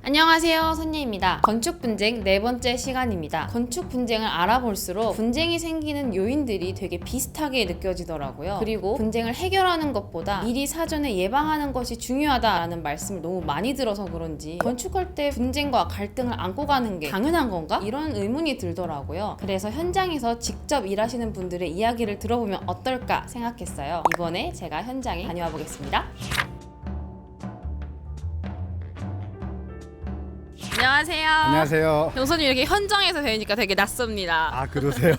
안녕하세요, 손예입니다. 건축 분쟁 네 번째 시간입니다. 건축 분쟁을 알아볼수록 분쟁이 생기는 요인들이 되게 비슷하게 느껴지더라고요. 그리고 분쟁을 해결하는 것보다 미리 사전에 예방하는 것이 중요하다라는 말씀을 너무 많이 들어서 그런지 건축할 때 분쟁과 갈등을 안고 가는 게 당연한 건가? 이런 의문이 들더라고요. 그래서 현장에서 직접 일하시는 분들의 이야기를 들어보면 어떨까 생각했어요. 이번에 제가 현장에 다녀와 보겠습니다. 안녕하세요. 안녕하세요. 영선님 이렇게 현장에서 뵈니까 되게 낯섭니다. 아, 그러세요?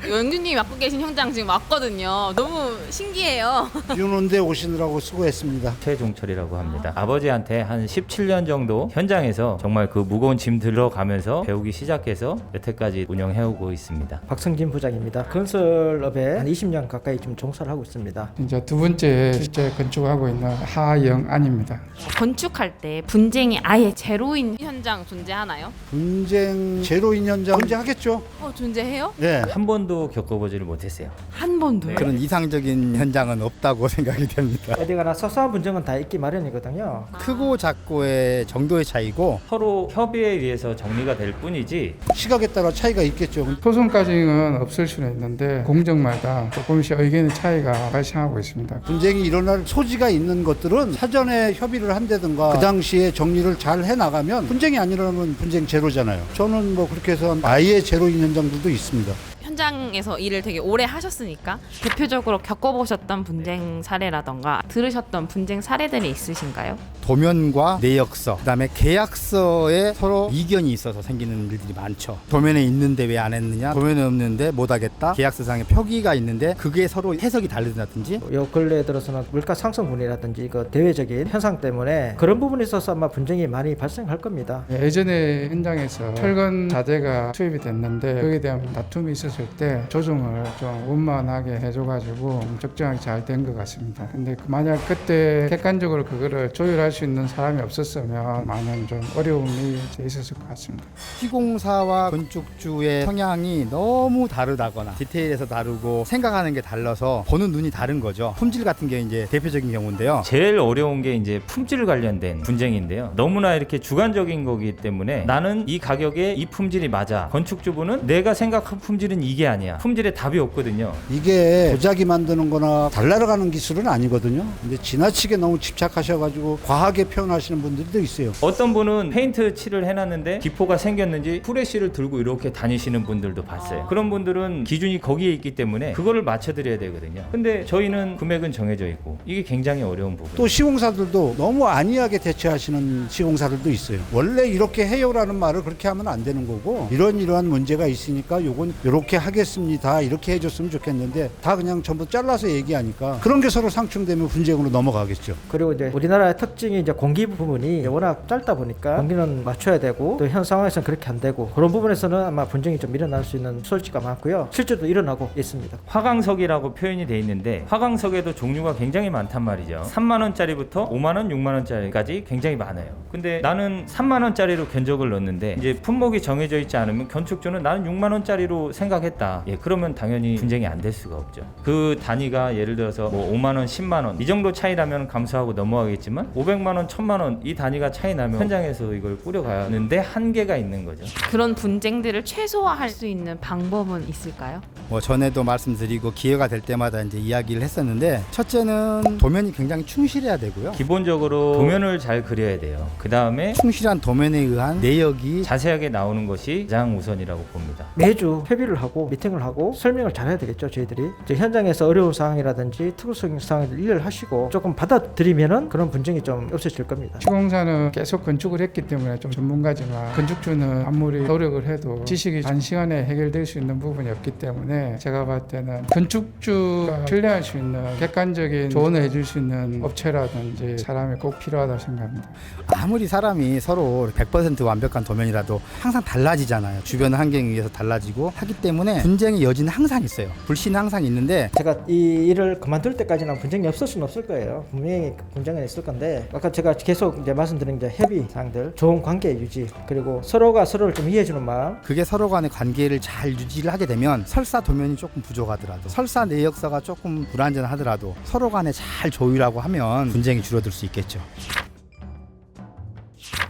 영준님이 맡고 계신 현장 지금 왔거든요. 너무 신기해요. 비 오는데 오시느라고 수고했습니다. 최종철이라고 합니다. 아버지한테 한 17년 정도 현장에서 정말 그 무거운 짐 들어가면서 배우기 시작해서 여태까지 운영해오고 있습니다. 박성진 부장입니다. 건설업에 한 20년 가까이 좀 종사를 하고 있습니다. 이제 두 번째 실제 건축하고 있는 하영안입니다. 건축할 때 분쟁이 아예 제로인 현장 존재하나요? 분쟁 제로인 현장 존재하겠죠? 존재해요? 네. 한 번도 겪어보지를 못했어요. 한 번도요? 그런 이상적인 현장은 없다고 생각이 됩니다. 어디 가나 사소한 분쟁은 다 있기 마련이거든요. 크고 작고의 정도의 차이고 서로 협의에 의해서 정리가 될 뿐이지 시각에 따라 차이가 있겠죠. 소송까지는 없을 수는 있는데 공정마다 조금씩 의견의 차이가 발생하고 있습니다. 분쟁이 일어날 소지가 있는 것들은 사전에 협의를 한다든가 그 당시에 정리를 잘 해나가면 분쟁이 안 일어나면 분쟁 제로잖아요. 저는 뭐 그렇게 해서 아예 제로인 현장들도 있습니다. 현장에서 일을 되게 오래 하셨으니까 대표적으로 겪어보셨던 분쟁 사례라던가 들으셨던 분쟁 사례들이 있으신가요? 도면과 내역서, 그다음에 계약서에 서로 이견이 있어서 생기는 일들이 많죠. 도면에 있는데 왜 안 했느냐, 도면에 없는데 못 하겠다, 계약서상에 표기가 있는데 그게 서로 해석이 다르다든지. 요 근래에 들어서는 물가 상승분이라든지 그 대외적인 현상 때문에 그런 부분에 있어서 아마 분쟁이 많이 발생할 겁니다. 예전에 현장에서 철근 자재가 투입이 됐는데 거기에 대한 다툼이 있었을 때 조정을 좀 원만하게 해줘가지고 적정하게 잘 된 것 같습니다. 근데 만약 그때 객관적으로 그거를 조율할 수 있는 사람이 없었으면 많은 좀 어려움이 있었을 것 같습니다. 시공사와 건축주의 성향이 너무 다르다거나 디테일에서 다르고 생각하는 게 달라서 보는 눈이 다른 거죠. 품질 같은 게 이제 대표적인 경우인데요. 제일 어려운 게 이제 품질 관련된 분쟁인데요. 너무나 이렇게 주관적인 거기 때문에 나는 이 가격에 이 품질이 맞아. 건축주분은 내가 생각한 품질은 이게 아니야. 품질에 답이 없거든요. 이게 도자기 만드는 거나 달나라 가는 기술은 아니거든요. 근데 지나치게 너무 집착하셔가지고 과하게 표현하시는 분들도 있어요. 어떤 분은 페인트 칠을 해놨는데 기포가 생겼는지 프레쉬를 들고 이렇게 다니시는 분들도 봤어요. 그런 분들은 기준이 거기에 있기 때문에 그거를 맞춰드려야 되거든요. 근데 저희는 금액은 정해져 있고 이게 굉장히 어려운 부분. 또 시공사들도 너무 안이하게 대처하시는 시공사들도 있어요. 원래 이렇게 해요라는 말을 그렇게 하면 안 되는 거고 이러한 문제가 있으니까 요건 이렇게 하겠습니다. 이렇게 해줬으면 좋겠는데 다 그냥 전부 잘라서 얘기하니까 그런 게 서로 상충되면 분쟁으로 넘어가겠죠. 그리고 이제 우리나라의 특징이 이제 공기 부분이 워낙 짧다 보니까 공기는 맞춰야 되고 또 현 상황에서는 그렇게 안 되고 그런 부분에서는 아마 분쟁이 좀 일어날 수 있는 소지가 많고요. 실제로 일어나고 있습니다. 화강석이라고 표현이 돼 있는데 화강석에도 종류가 굉장히 많단 말이죠. 3만원짜리부터 5만원, 6만원짜리까지 굉장히 많아요. 근데 나는 3만원짜리로 견적을 넣었는데 이제 품목이 정해져 있지 않으면 건축주는 나는 6만원짜리로 생각했다. 그러면 당연히 분쟁이 안 될 수가 없죠. 그 단위가 예를 들어서 뭐 5만원, 10만원 이 정도 차이라면 감수하고 넘어가겠지만 500만원, 1000만원 이 단위가 차이 나면 현장에서 이걸 꾸려가는데 한계가 있는 거죠. 그런 분쟁들을 최소화할 수 있는 방법은 있을까요? 뭐 전에도 말씀드리고 기회가 될 때마다 이제 이야기를 했었는데 첫째는 도면이 굉장히 충실해야 되고요. 기본적으로 도면을 잘 그려야 돼요. 그 다음에 충실한 도면에 의한 내역이 자세하게 나오는 것이 가장 우선이라고 봅니다. 매주 협의를 하고 미팅을 하고 설명을 잘해야 되겠죠. 저희들이 이제 현장에서 어려운 상황이라든지 특수적인 상황을 일을 하시고 조금 받아들이면은 그런 분쟁이 좀 없어질 겁니다. 시공사는 계속 건축을 했기 때문에 좀 전문가지만 건축주는 아무리 노력을 해도 지식이 단시간에 해결될 수 있는 부분이 없기 때문에 제가 봤을 때는 건축주가 신뢰할 수 있는 객관적인 조언을 해줄 수 있는 업체라든지 사람이 꼭 필요하다고 생각합니다. 아무리 사람이 서로 100% 완벽한 도면이라도 항상 달라지잖아요. 주변 환경에 의해서 달라지고 하기 때문에 분쟁의 여지는 항상 있어요. 불신은 항상 있는데 제가 이 일을 그만둘 때까지는 분쟁이 없을 수는 없을 거예요. 분명히 분쟁은 있을 건데 아까 제가 계속 이제 말씀드린 이제 협의 사항들, 좋은 관계 유지, 그리고 서로가 서로를 좀 이해해주는 마음. 그게 서로 간의 관계를 잘 유지를 하게 되면 설사 도면이 조금 부족하더라도 설사 내역서가 조금 불완전하더라도 서로 간에 잘 조율하고 하면 분쟁이 줄어들 수 있겠죠.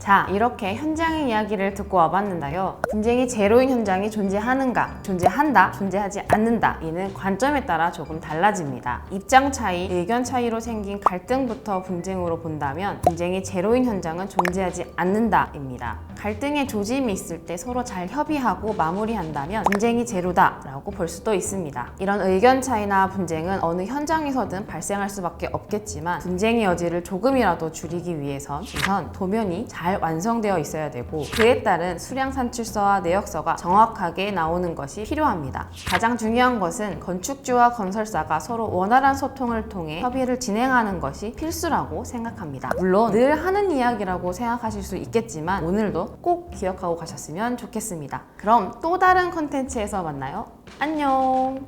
자, 이렇게 현장의 이야기를 듣고 와봤는데요. 분쟁이 제로인 현장이 존재하는가, 존재한다, 존재하지 않는다, 이는 관점에 따라 조금 달라집니다. 입장 차이, 의견 차이로 생긴 갈등부터 분쟁으로 본다면 분쟁이 제로인 현장은 존재하지 않는다입니다. 갈등의 조짐이 있을 때 서로 잘 협의하고 마무리한다면 분쟁이 제로다라고 볼 수도 있습니다. 이런 의견 차이나 분쟁은 어느 현장에서든 발생할 수밖에 없겠지만 분쟁의 여지를 조금이라도 줄이기 위해선 우선 도면이 잘 완성되어 있어야 되고 그에 따른 수량 산출서와 내역서가 정확하게 나오는 것이 필요합니다. 가장 중요한 것은 건축주와 건설사가 서로 원활한 소통을 통해 협의를 진행하는 것이 필수라고 생각합니다. 물론 늘 하는 이야기라고 생각하실 수 있겠지만 오늘도 꼭 기억하고 가셨으면 좋겠습니다. 그럼 또 다른 컨텐츠에서 만나요. 안녕.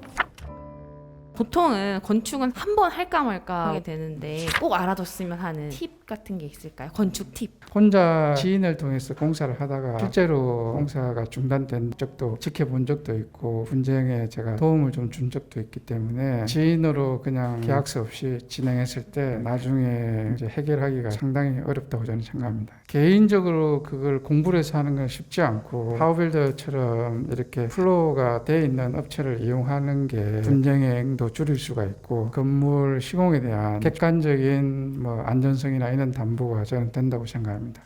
보통은 건축은 한 번 할까 말까 하게 되는데 꼭 알아뒀으면 하는 팁 같은 게 있을까요? 건축 팁. 혼자 지인을 통해서 공사를 하다가 실제로 공사가 중단된 적도 지켜본 적도 있고 분쟁에 제가 도움을 좀 준 적도 있기 때문에 지인으로 그냥 계약서 없이 진행했을 때 나중에 이제 해결하기가 상당히 어렵다고 저는 생각합니다. 개인적으로 그걸 공부를 해서 하는 건 쉽지 않고 하우빌더처럼 이렇게 플로우가 돼 있는 업체를 이용하는 게 분쟁의 행도 줄일 수가 있고 건물 시공에 대한 객관적인 안전성이나 이런 담보가 저는 된다고 생각합니다.